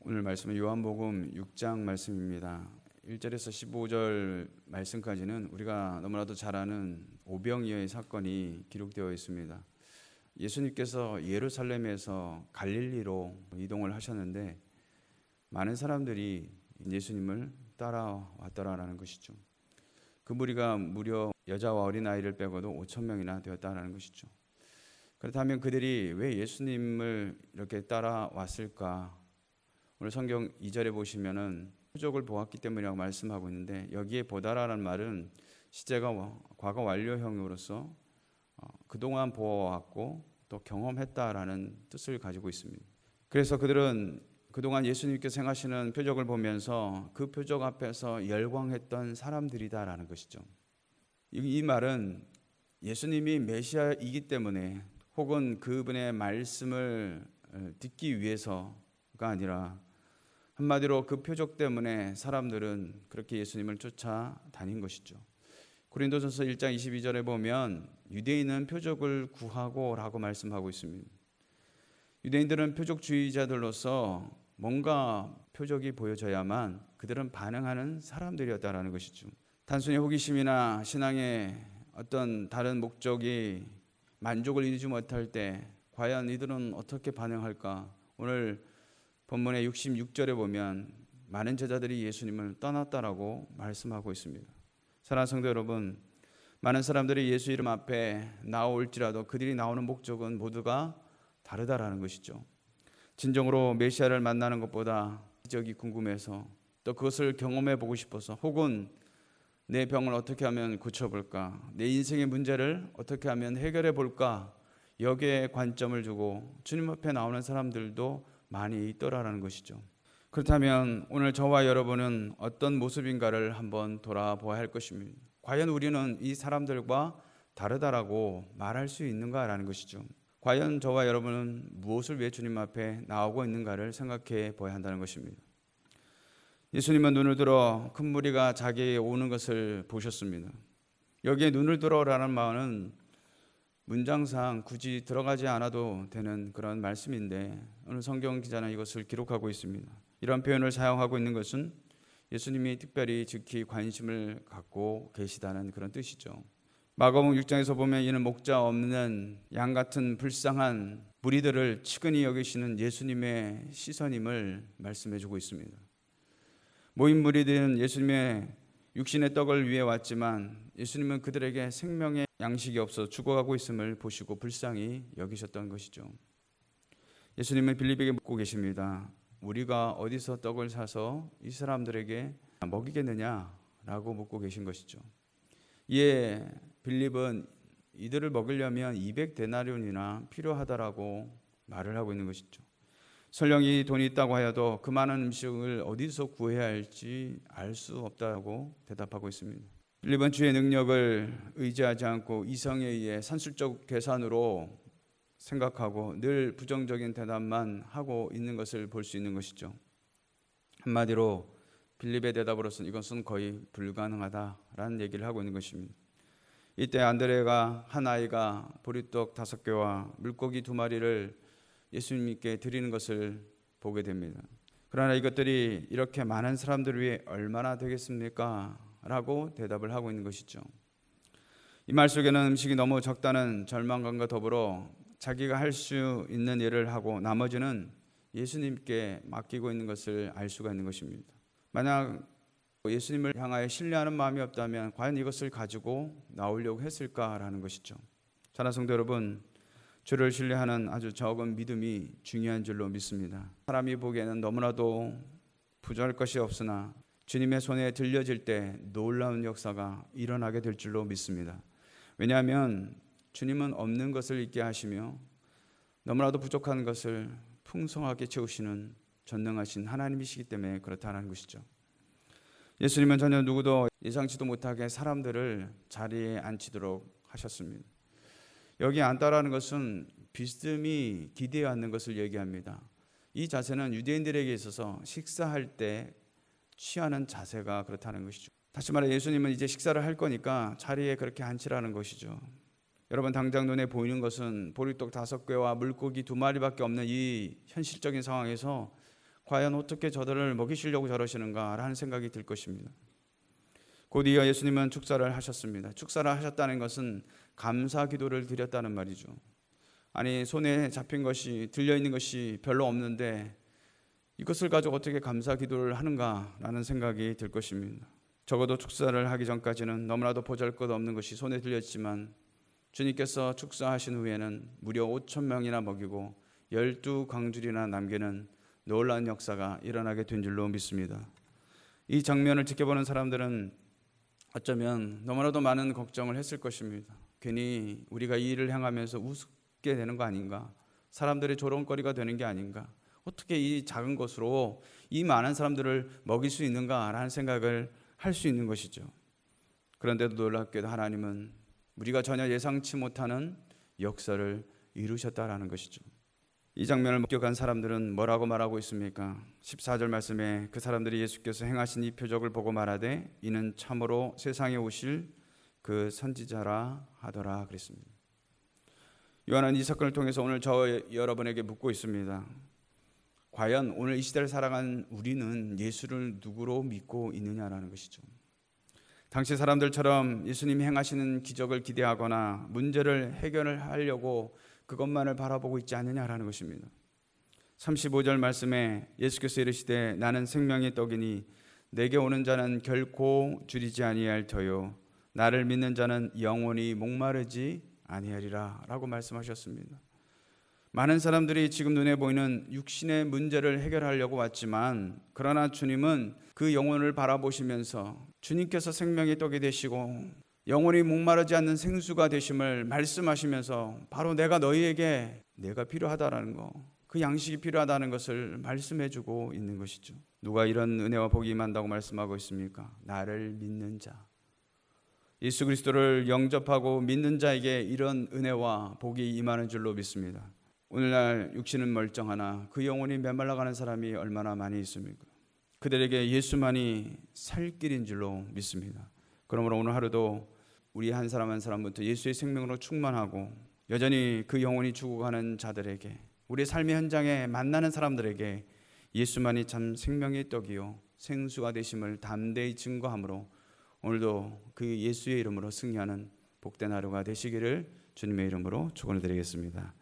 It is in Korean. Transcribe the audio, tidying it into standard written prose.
오늘 말씀은 요한복음 6장 말씀입니다. 1절에서 15절 말씀까지는 우리가 너무나도 잘 아는 오병이어의 사건이 기록되어 있습니다. 예수님께서 예루살렘에서 갈릴리로 이동을 하셨는데 많은 사람들이 예수님을 따라왔더라라는 것이죠. 그 무리가 무려 여자와 어린아이를 빼고도 5천 명이나 되었다라는 것이죠. 그렇다면 그들이 왜 예수님을 이렇게 따라왔을까? 오늘 성경 2절에 보시면은 표적을 보았기 때문이라고 말씀하고 있는데, 여기에 보다라는 말은 시제가 과거 완료형으로서 그동안 보아왔고 또 경험했다라는 뜻을 가지고 있습니다. 그래서 그들은 그동안 예수님께서 행하시는 표적을 보면서 그 표적 앞에서 열광했던 사람들이다라는 것이죠. 이 말은 예수님이 메시아이기 때문에 혹은 그분의 말씀을 듣기 위해서가 아니라 한마디로 그 표적 때문에 사람들은 그렇게 예수님을 쫓아다닌 것이죠. 고린도전서 1장 22절에 보면 유대인은 표적을 구하고 라고 말씀하고 있습니다. 유대인들은 표적주의자들로서 뭔가 표적이 보여져야만 그들은 반응하는 사람들이었다라는 것이죠. 단순히 호기심이나 신앙의 어떤 다른 목적이 만족을 이루지 못할 때 과연 이들은 어떻게 반응할까? 오늘 본문의 66절에 보면 많은 제자들이 예수님을 떠났다라고 말씀하고 있습니다. 사랑하는 성도 여러분, 많은 사람들이 예수 이름 앞에 나올지라도 그들이 나오는 목적은 모두가 다르다라는 것이죠. 진정으로 메시아를 만나는 것보다 기적이 궁금해서, 또 그것을 경험해 보고 싶어서, 혹은 내 병을 어떻게 하면 고쳐볼까, 내 인생의 문제를 어떻게 하면 해결해 볼까, 여기에 관점을 두고 주님 앞에 나오는 사람들도 많이 있더라라는 것이죠. 그렇다면 오늘 저와 여러분은 어떤 모습인가를 한번 돌아보아야 할 것입니다. 과연 우리는 이 사람들과 다르다라고 말할 수 있는가라는 것이죠. 과연 저와 여러분은 무엇을 위해 주님 앞에 나오고 있는가를 생각해 보아야 한다는 것입니다. 예수님은 눈을 들어 큰 무리가 자기에게 오는 것을 보셨습니다. 여기에 눈을 들어라는 말은 문장상 굳이 들어가지 않아도 되는 그런 말씀인데, 오늘 성경 기자는 이것을 기록하고 있습니다. 이런 표현을 사용하고 있는 것은 예수님이 특별히 즉히 관심을 갖고 계시다는 그런 뜻이죠. 마가복음 6장에서 보면 이는 목자 없는 양 같은 불쌍한 무리들을 치근히 여기시는 예수님의 시선임을 말씀해 주고 있습니다. 모인 무리들은 예수님의 육신의 떡을 위해 왔지만 예수님은 그들에게 생명의 양식이 없어 죽어가고 있음을 보시고 불쌍히 여기셨던 것이죠. 예수님은 빌립에게 묻고 계십니다. 우리가 어디서 떡을 사서 이 사람들에게 먹이겠느냐라고 묻고 계신 것이죠. 이에 빌립은 이들을 먹이려면 200데나리온이나 필요하다라고 말을 하고 있는 것이죠. 설령 이 돈이 있다고 하여도 그 많은 음식을 어디서 구해야 할지 알 수 없다고 대답하고 있습니다. 빌립은 주의 능력을 의지하지 않고 이성에 의해 산술적 계산으로 생각하고 늘 부정적인 대답만 하고 있는 것을 볼 수 있는 것이죠. 한마디로 빌립의 대답으로서는 이것은 거의 불가능하다라는 얘기를 하고 있는 것입니다. 이때 안드레가 한 아이가 보리떡 5개와 물고기 2마리를 예수님께 드리는 것을 보게 됩니다. 그러나 이것들이 이렇게 많은 사람들 위해 얼마나 되겠습니까? 라고 대답을 하고 있는 것이죠. 이 말 속에는 음식이 너무 적다는 절망감과 더불어 자기가 할 수 있는 일을 하고 나머지는 예수님께 맡기고 있는 것을 알 수가 있는 것입니다. 만약 예수님을 향하여 신뢰하는 마음이 없다면 과연 이것을 가지고 나오려고 했을까라는 것이죠. 사랑하는 성도 여러분, 주를 신뢰하는 아주 적은 믿음이 중요한 줄로 믿습니다. 사람이 보기에는 너무나도 부족할 것이 없으나 주님의 손에 들려질 때 놀라운 역사가 일어나게 될 줄로 믿습니다. 왜냐하면 주님은 없는 것을 있게 하시며 너무나도 부족한 것을 풍성하게 채우시는 전능하신 하나님이시기 때문에 그렇다는 것이죠. 예수님은 전혀 누구도 예상치도 못하게 사람들을 자리에 앉히도록 하셨습니다. 여기 앉다라는 것은 비스듬히 기대어 앉는 것을 얘기합니다. 이 자세는 유대인들에게 있어서 식사할 때 취하는 자세가 그렇다는 것이죠. 다시 말해 예수님은 이제 식사를 할 거니까 자리에 그렇게 앉히라는 것이죠. 여러분, 당장 눈에 보이는 것은 보리떡 5개와 물고기 2마리밖에 없는 이 현실적인 상황에서 과연 어떻게 저들을 먹이시려고 저러시는가라는 생각이 들 것입니다. 곧이어 예수님은 축사를 하셨습니다. 축사를 하셨다는 것은 감사 기도를 드렸다는 말이죠. 아니, 손에 잡힌 것이, 들려있는 것이 별로 없는데 이것을 가지고 어떻게 감사 기도를 하는가라는 생각이 들 것입니다. 적어도 축사를 하기 전까지는 너무나도 보잘것없는 것이 손에 들렸지만 주님께서 축사하신 후에는 무려 5,000명이나 먹이고 12광줄이나 남기는 놀라운 역사가 일어나게 된 줄로 믿습니다. 이 장면을 지켜보는 사람들은 어쩌면 너무나도 많은 걱정을 했을 것입니다. 괜히 우리가 이 일을 행하면서 우습게 되는 거 아닌가? 사람들의 조롱거리가 되는 게 아닌가? 어떻게 이 작은 것으로 이 많은 사람들을 먹일 수 있는가라는 생각을 할 수 있는 것이죠. 그런데도 놀랍게도 하나님은 우리가 전혀 예상치 못하는 역사를 이루셨다라는 것이죠. 이 장면을 목격한 사람들은 뭐라고 말하고 있습니까? 14절 말씀에 그 사람들이 예수께서 행하신 이 표적을 보고 말하되 이는 참으로 세상에 오실 그 선지자라 하더라 그랬습니다. 요한은 이 사건을 통해서 오늘 저 여러분에게 묻고 있습니다. 과연 오늘 이 시대를 살아간 우리는 예수를 누구로 믿고 있느냐라는 것이죠. 당시 사람들처럼 예수님이 행하시는 기적을 기대하거나 문제를 해결을 하려고 그것만을 바라보고 있지 않느냐라는 것입니다. 35절 말씀에 예수께서 이르시되 나는 생명의 떡이니 내게 오는 자는 결코 줄이지 아니할 터요 나를 믿는 자는 영원히 목마르지 아니하리라 라고 말씀하셨습니다. 많은 사람들이 지금 눈에 보이는 육신의 문제를 해결하려고 왔지만 그러나 주님은 그 영혼을 바라보시면서 주님께서 생명의 떡이 되시고 영원히 목마르지 않는 생수가 되심을 말씀하시면서 바로 내가 필요하다라는 거, 그 양식이 필요하다는 것을 말씀해주고 있는 것이죠. 누가 이런 은혜와 복이 임한다고 말씀하고 있습니까? 나를 믿는 자. 예수 그리스도를 영접하고 믿는 자에게 이런 은혜와 복이 임하는 줄로 믿습니다. 오늘날 육신은 멀쩡하나 그 영혼이 메말라가는 사람이 얼마나 많이 있습니까? 그들에게 예수만이 살 길인 줄로 믿습니다. 그러므로 오늘 하루도 우리 한 사람 한 사람부터 예수의 생명으로 충만하고 여전히 그 영혼이 죽어가는 자들에게 우리의 삶의 현장에 만나는 사람들에게 예수만이 참 생명의 떡이요 생수가 되심을 담대히 증거함으로 오늘도 그 예수의 이름으로 승리하는 복된 하루가 되시기를 주님의 이름으로 축원을 드리겠습니다.